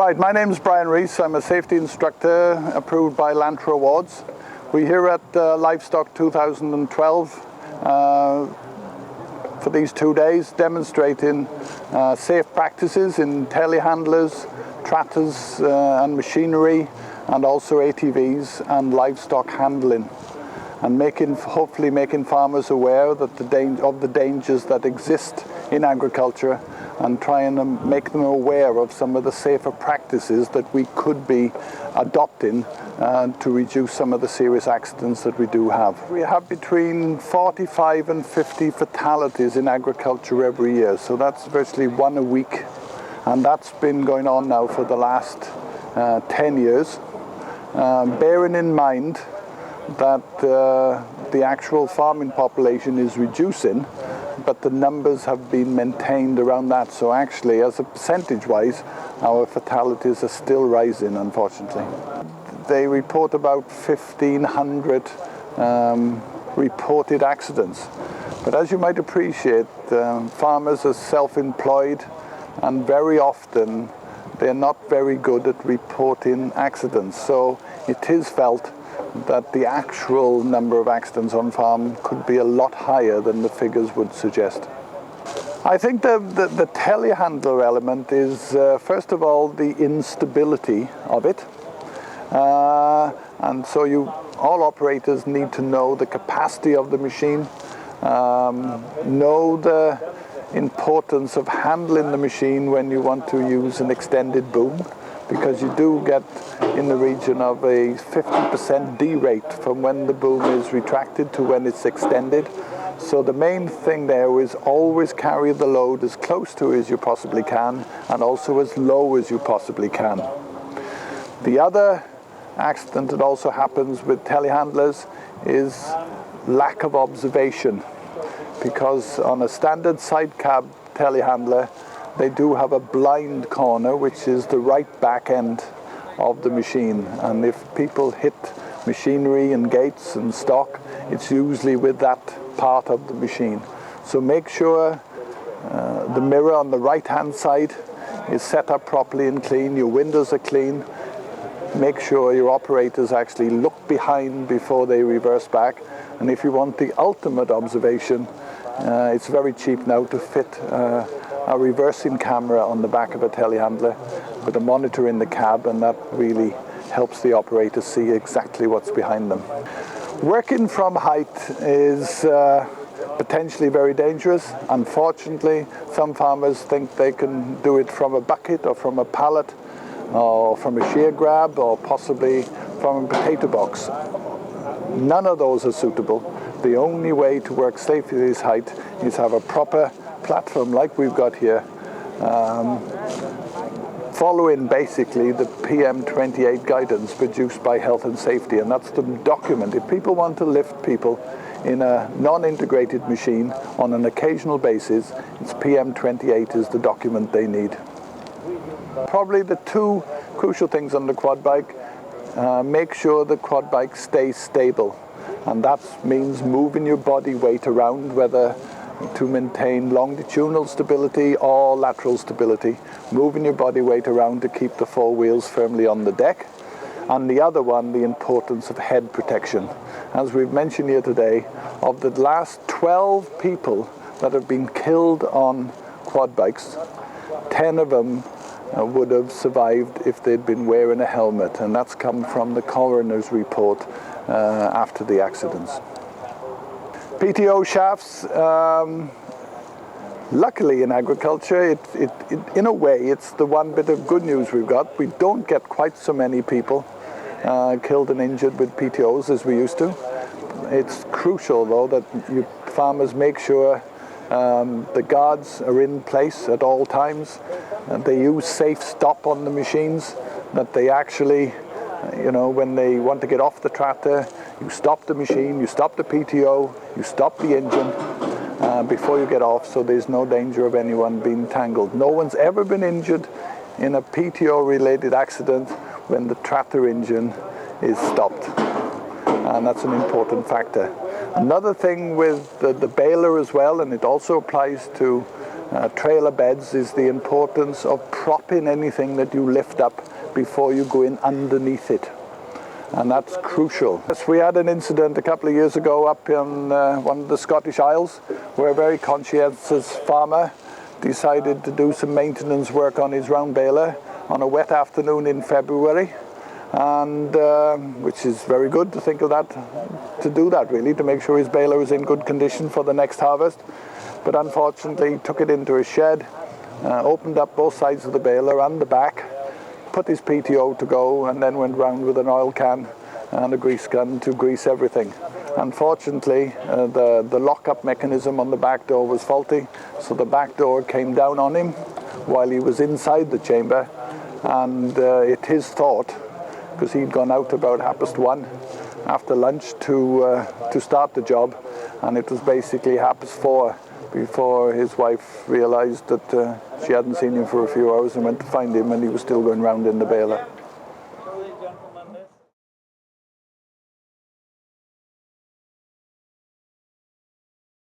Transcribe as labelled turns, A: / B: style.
A: Right, my name is Brian Rees. I'm a safety instructor approved by Lantra Awards. We're here at Livestock 2012 for these 2 days, demonstrating safe practices in telehandlers, tractors and machinery, and also ATVs and livestock handling, and hopefully making farmers aware that of the dangers that exist in agriculture, and trying to make them aware of some of the safer practices that we could be adopting to reduce some of the serious accidents that we do have. We have between 45 and 50 fatalities in agriculture every year, so that's virtually one a week, and that's been going on now for the last 10 years. Bearing in mind that the actual farming population is reducing, but the numbers have been maintained around that. So actually, as a percentage-wise, our fatalities are still rising, unfortunately. They report about 1,500 reported accidents. But as you might appreciate, farmers are self-employed, and very often they're not very good at reporting accidents. So it is felt that the actual number of accidents on farm could be a lot higher than the figures would suggest. I think the telehandler element is, first of all, the instability of it. And so all operators need to know the capacity of the machine, know the importance of handling the machine when you want to use an extended boom, because you do get in the region of a 50% derate from when the boom is retracted to when it's extended. So the main thing there is always carry the load as close to as you possibly can, and also as low as you possibly can. The other accident that also happens with telehandlers is lack of observation, because on a standard side cab telehandler, they do have a blind corner, which is the right back end of the machine. And if people hit machinery and gates and stock, it's usually with that part of the machine. So make sure the mirror on the right hand side is set up properly and clean, your windows are clean. Make sure your operators actually look behind before they reverse back. And if you want the ultimate observation, it's very cheap now to fit a reversing camera on the back of a telehandler with a monitor in the cab, and that really helps the operator see exactly what's behind them. Working from height is potentially very dangerous. Unfortunately, some farmers think they can do it from a bucket or from a pallet or from a shear grab or possibly from a potato box. None of those are suitable. The only way to work safely at this height is have a proper platform like we've got here, following basically the PM28 guidance produced by Health and Safety, and that's the document. If people want to lift people in a non-integrated machine on an occasional basis, it's PM28 is the document they need. Probably the two crucial things on the quad bike: make sure the quad bike stays stable, and that means moving your body weight around, whether to maintain longitudinal stability or lateral stability, moving your body weight around to keep the four wheels firmly on the deck. And the other one, the importance of head protection. As we've mentioned here today, of the last 12 people that have been killed on quad bikes, 10 of them would have survived if they'd been wearing a helmet, and that's come from the coroner's report after the accidents. PTO shafts, luckily in agriculture, in a way, it's the one bit of good news we've got. We don't get quite so many people killed and injured with PTOs as we used to. It's crucial, though, that you farmers make sure the guards are in place at all times, and they use safe stop on the machines, that they actually, when they want to get off the tractor, you stop the machine, you stop the PTO, you stop the engine before you get off, so there's no danger of anyone being tangled. No one's ever been injured in a PTO-related accident when the tractor engine is stopped, and that's an important factor. Another thing with the baler as well, and it also applies to trailer beds is the importance of propping anything that you lift up before you go in underneath it. And that's crucial. Yes, we had an incident a couple of years ago up in one of the Scottish Isles where a very conscientious farmer decided to do some maintenance work on his round baler on a wet afternoon in February, and which is very good to think of that, to do that really, to make sure his baler was in good condition for the next harvest. But unfortunately he took it into a shed, opened up both sides of the baler and the back, put his PTO to go, and then went round with an oil can and a grease gun to grease everything. Unfortunately, the lock-up mechanism on the back door was faulty, so the back door came down on him while he was inside the chamber, and it his thought, because he'd gone out about 1:30 after lunch to start the job, and it was basically 4:30 before his wife realized that she hadn't seen him for a few hours and went to find him, and he was still going round in the baler.